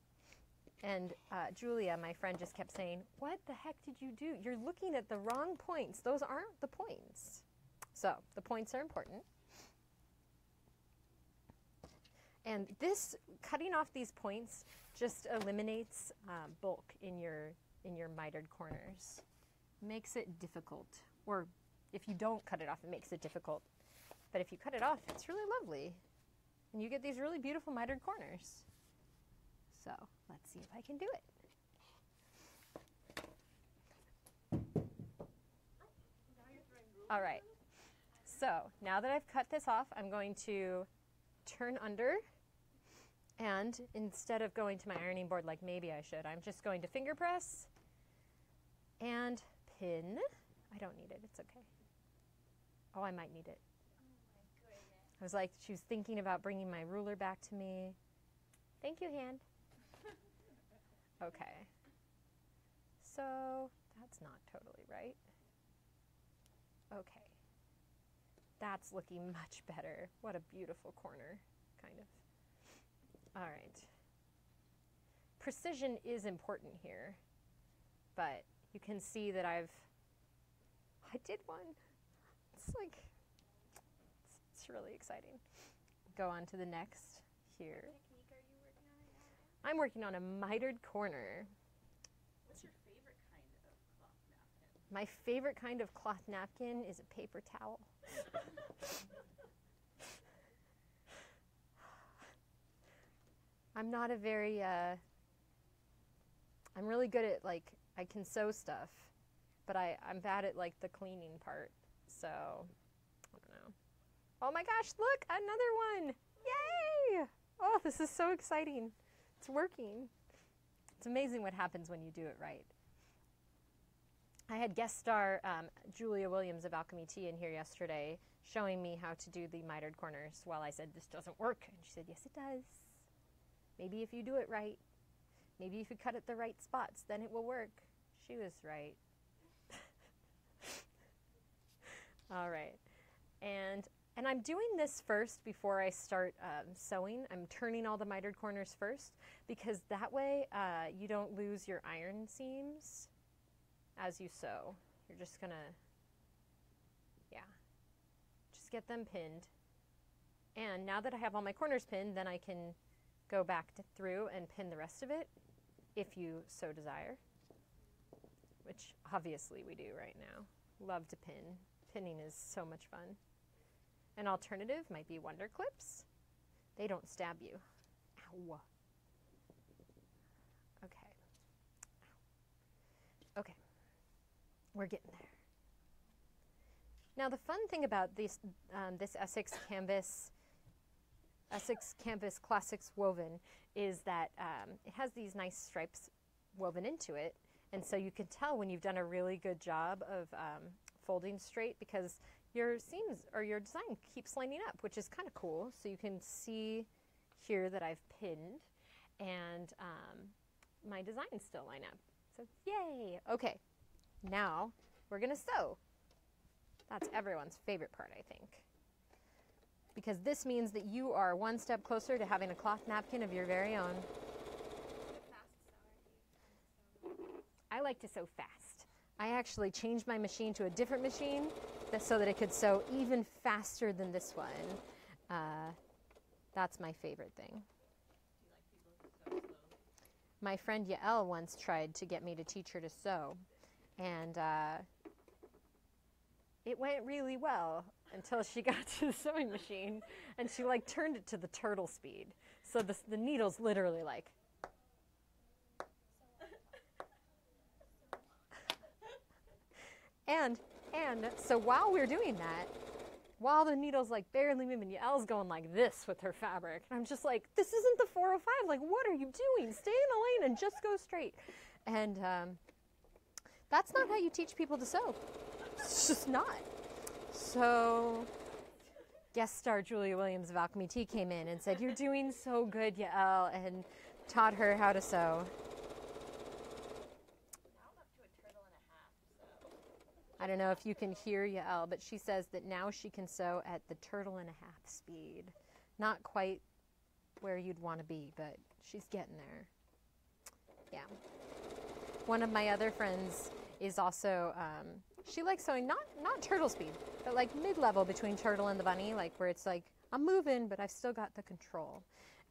And Julia, my friend, just kept saying, "What the heck did you do? You're looking at the wrong points. Those aren't the points." So the points are important. And this, cutting off these points, just eliminates bulk in your mitered corners. Makes it difficult. Or if you don't cut it off, it makes it difficult. But if you cut it off, it's really lovely. And you get these really beautiful mitered corners. So let's see if I can do it. All right. So now that I've cut this off, I'm going to turn under. And instead of going to my ironing board like maybe I should, I'm just going to finger press and pin. I don't need it. It's okay. Oh, I might need it. Oh my goodness. I was like, she was thinking about bringing my ruler back to me. Thank you, hand. Okay. So that's not totally right. Okay. That's looking much better. What a beautiful corner, kind of. All right. Precision is important here, but you can see that I did one. It's like, it's really exciting. Go on to the next here. Technique are you working on right now? I'm working on a mitered corner. What's your favorite kind of cloth napkin? My favorite kind of cloth napkin is a paper towel. I'm not a very, I'm really good at, like, I can sew stuff, but I'm bad at, like, the cleaning part, so, I don't know. Oh my gosh, look, another one! Yay! Oh, this is so exciting. It's working. It's amazing what happens when you do it right. I had guest star Julia Williams of Alchemy Tea in here yesterday showing me how to do the mitered corners while I said this doesn't work. And she said, yes, it does. Maybe if you do it right. Maybe if you cut at the right spots, then it will work. She was right. All right. And I'm doing this first before I start sewing. I'm turning all the mitered corners first because that way you don't lose your iron seams as you sew. You're just gonna, just get them pinned. And now that I have all my corners pinned, then I can go back through and pin the rest of it if you so desire, which obviously we do right now. Love to pin. Pinning is so much fun. An alternative might be wonder clips. They don't stab you. Ow. Okay. Okay. We're getting there. Now the fun thing about this Essex Canvas Classics woven is that it has these nice stripes woven into it, and so you can tell when you've done a really good job of folding straight because your seams or your design keeps lining up, which is kind of cool. So you can see here that I've pinned and my designs still line up. So yay! Okay, now we're gonna sew. That's everyone's favorite part, I think. Because this means that you are one step closer to having a cloth napkin of your very own. I like to sew fast. I actually changed my machine to a different machine so that it could sew even faster than this one. That's my favorite thing. My friend Yael once tried to get me to teach her to sew, and it went really well until she got to the sewing machine and she like turned it to the turtle speed. So the needle's literally like. And so while we're doing that, while the needle's like barely moving, Yael's going like this with her fabric. And I'm just like, this isn't the 405. Like, what are you doing? Stay in the lane and just go straight. And that's not how you teach people to sew. It's just not. So guest star Julia Williams of Alchemy Tea came in and said, you're doing so good, Yael, and taught her how to sew. Now I'm up to a turtle and a half, so. I don't know if you can hear Yael, but she says that now she can sew at the turtle and a half speed. Not quite where you'd want to be, but she's getting there. Yeah. One of my other friends is also, she likes sewing not turtle speed, but like mid-level between turtle and the bunny, like where it's like, I'm moving, but I've still got the control.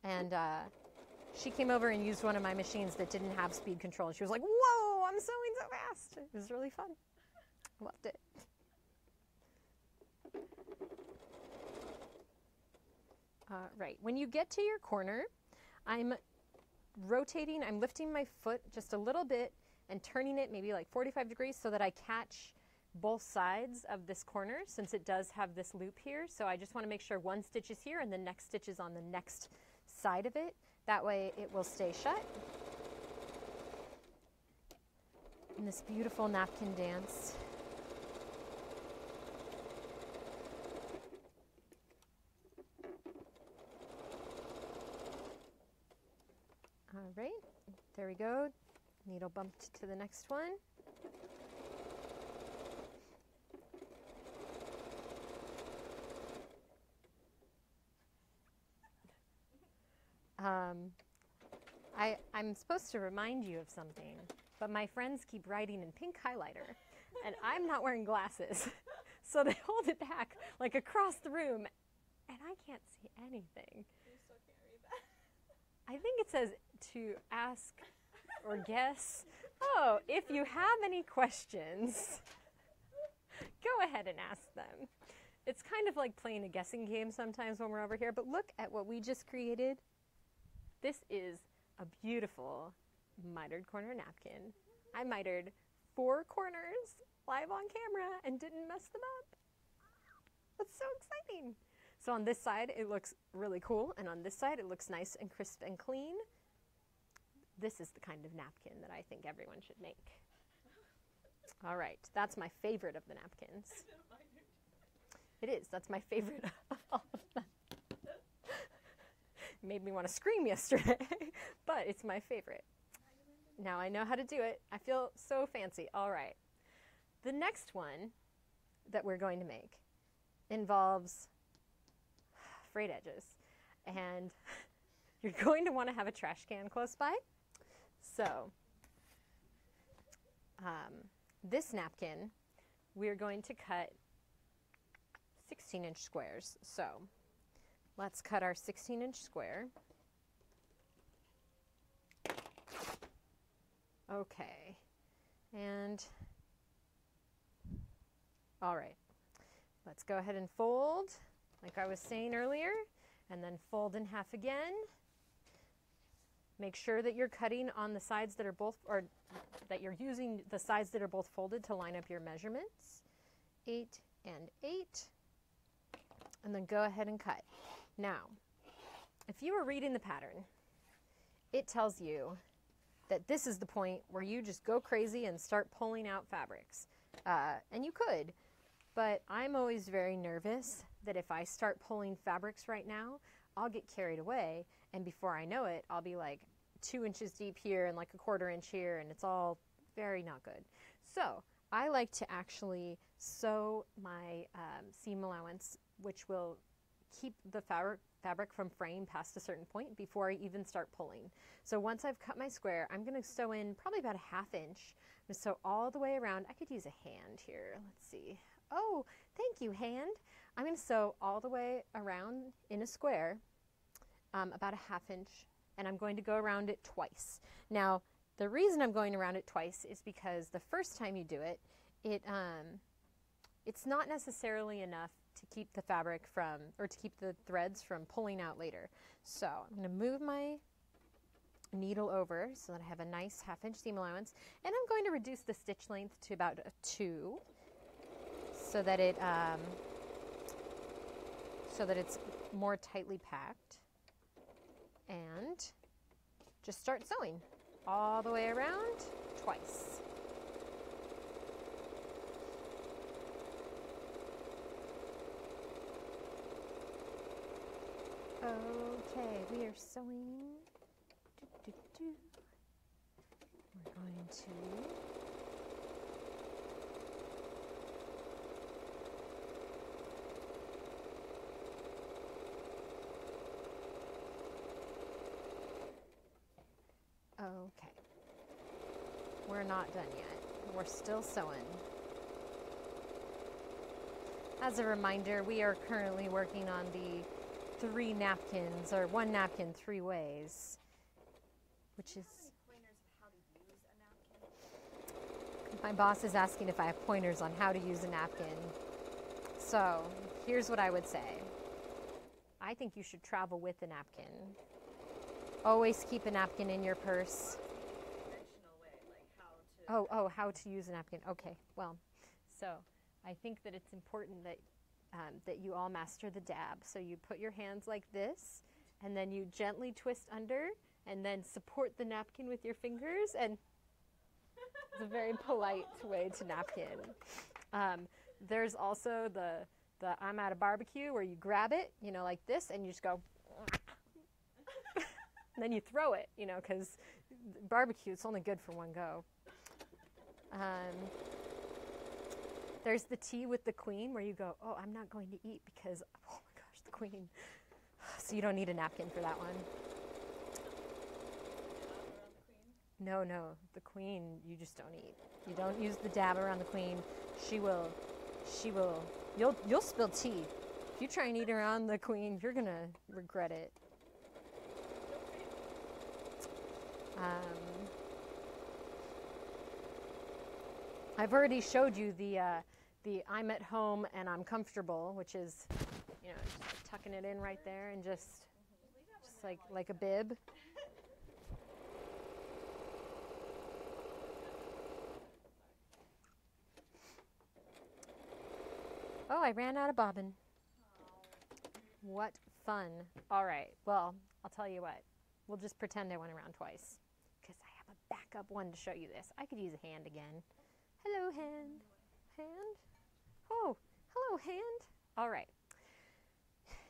And she came over and used one of my machines that didn't have speed control. And she was like, whoa, I'm sewing so fast. It was really fun. Loved it. Right, when you get to your corner, I'm lifting my foot just a little bit and turning it maybe like 45 degrees so that I catch both sides of this corner since it does have this loop here. So I just want to make sure one stitch is here and the next stitch is on the next side of it. That way it will stay shut. And this beautiful napkin dance. All right, there we go. Needle bumped to the next one. I'm supposed to remind you of something, but my friends keep writing in pink highlighter, and I'm not wearing glasses, so they hold it back like across the room, and I can't see anything. You still can't read that. I think it says to ask or guess. Oh, if you have any questions, go ahead and ask them. It's kind of like playing a guessing game sometimes when we're over here, but look at what we just created. This is a beautiful mitered corner napkin. I mitered 4 corners live on camera and didn't mess them up. That's so exciting. So on this side, it looks really cool, and on this side, it looks nice and crisp and clean. This is the kind of napkin that I think everyone should make. All right, that's my favorite of the napkins. It is, that's my favorite of all of them. Made me want to scream yesterday, but it's my favorite. Now I know how to do it. I feel so fancy. All right. The next one that we're going to make involves frayed edges. And you're going to want to have a trash can close by. So this napkin, we're going to cut 16-inch squares. So let's cut our 16-inch square. Okay, and all right, let's go ahead and fold like I was saying earlier, and then fold in half again. Make sure that you're cutting on the sides that are both, or that you're using the sides that are both folded to line up your measurements. 8 and 8, and then go ahead and cut. Now, if you were reading the pattern, it tells you that this is the point where you just go crazy and start pulling out fabrics. And you could, but I'm always very nervous that if I start pulling fabrics right now, I'll get carried away, and before I know it, I'll be like 2 inches deep here and like a 1/4 inch here, and it's all very not good. So I like to actually sew my seam allowance, which will keep the fabric from fraying past a certain point before I even start pulling. So once I've cut my square, I'm going to sew in probably about a 1/2 inch. I'm going to sew all the way around. I could use a hand here. Let's see. Oh, thank you, hand. I'm going to sew all the way around in a square, about a 1/2 inch, and I'm going to go around it twice. Now, the reason I'm going around it twice is because the first time you do it, it's not necessarily enough to keep the fabric from, or to keep the threads from pulling out later. So I'm going to move my needle over so that I have a nice 1/2 inch seam allowance, and I'm going to reduce the stitch length to about a 2 so that it's more tightly packed, and just start sewing all the way around twice. Okay, we are sewing. We're going to okay. We're not done yet. We're still sewing. As a reminder, we are currently working on the 3 napkins, or 1 napkin 3 ways, which is... Pointers of how to use a napkin? My boss is asking if I have pointers on how to use a napkin. So, here's what I would say. I think you should travel with a napkin. Always keep a napkin in your purse. How to use a napkin. Okay, well, so I think that it's important that that you all master the dab. So you put your hands like this, and then you gently twist under, and then support the napkin with your fingers, and it's a very polite way to napkin. There's also the I'm at a barbecue where you grab it, you know, like this, and you just go, and then you throw it, you know, because barbecue, it's only good for one go. There's the tea with the queen where you go, oh, I'm not going to eat because, oh my gosh, the queen. So you don't need a napkin for that one. No, the queen, you just don't eat. You don't use the dab around the queen. You'll spill tea. If you try and eat around the queen, you're going to regret it. I've already showed you the I'm at home and I'm comfortable, which is, you know, just tucking it in right there and just like a bib. Oh, I ran out of bobbin. What fun. All right, well, I'll tell you what. We'll just pretend I went around twice because I have a backup one to show you this. I could use a hand again. Hello, hand. Hand? Oh, hello, hand. All right.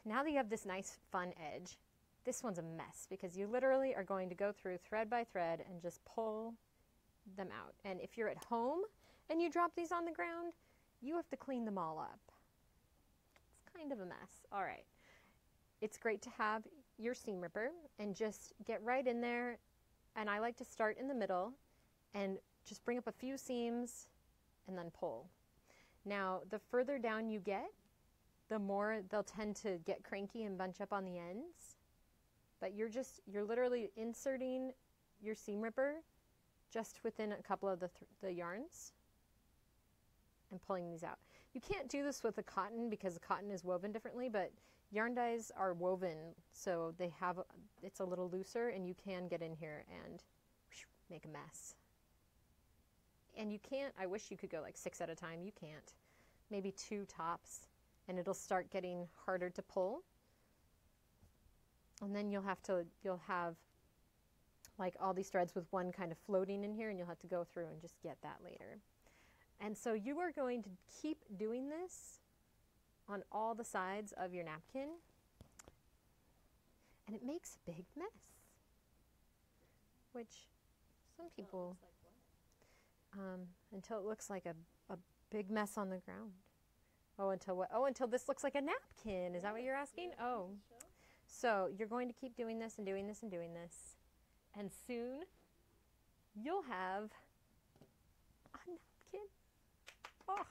Now that you have this nice, fun edge, this one's a mess because you literally are going to go through thread by thread and just pull them out. And if you're at home and you drop these on the ground, you have to clean them all up. It's kind of a mess. All right. It's great to have your seam ripper and just get right in there. And I like to start in the middle and just bring up a few seams and then pull. Now, the further down you get, the more they'll tend to get cranky and bunch up on the ends. But you're literally inserting your seam ripper just within a couple of the yarns and pulling these out. You can't do this with the cotton because the cotton is woven differently, but yarn dyes are woven, so it's a little looser, and you can get in here and make a mess. And you can't, I wish you could go like 6 at a time. You can't. Maybe 2 tops, and it'll start getting harder to pull. And then you'll have like all these threads with one kind of floating in here, and you'll have to go through and just get that later. And so you are going to keep doing this on all the sides of your napkin, and it makes a big mess, which some people, until it looks like a big mess on the ground. Oh, until what? Oh, until this looks like a napkin. Is that what you're asking? Oh. So you're going to keep doing this and doing this and doing this, and soon you'll have a napkin. Oh.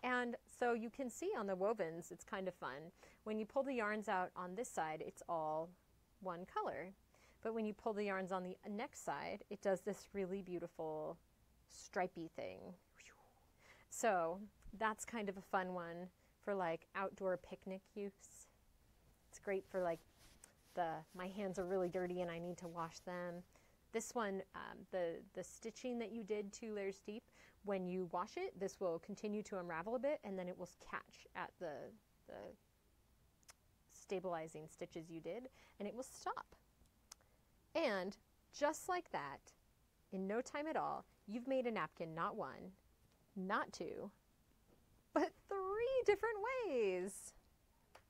And so you can see on the wovens, it's kind of fun. When you pull the yarns out on this side, it's all one color. But when you pull the yarns on the next side, it does this really beautiful stripy thing. So that's kind of a fun one for like outdoor picnic use. It's great for like my hands are really dirty and I need to wash them. This one, the stitching that you did 2 layers deep, when you wash it, this will continue to unravel a bit, and then it will catch at the stabilizing stitches you did, and it will stop. And just like that, in no time at all, you've made a napkin not 1, not 2, but 3 different ways.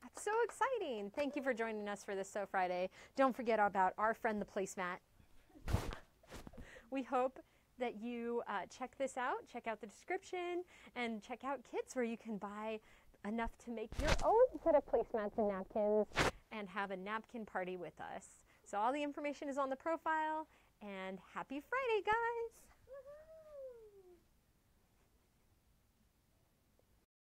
That's so exciting. Thank you for joining us for this Sew Friday. Don't forget about our friend the placemat. We hope that you check this out, check out the description, and check out kits where you can buy enough to make your own set of placemats and napkins and have a napkin party with us. So all the information is on the profile, and happy Friday, guys!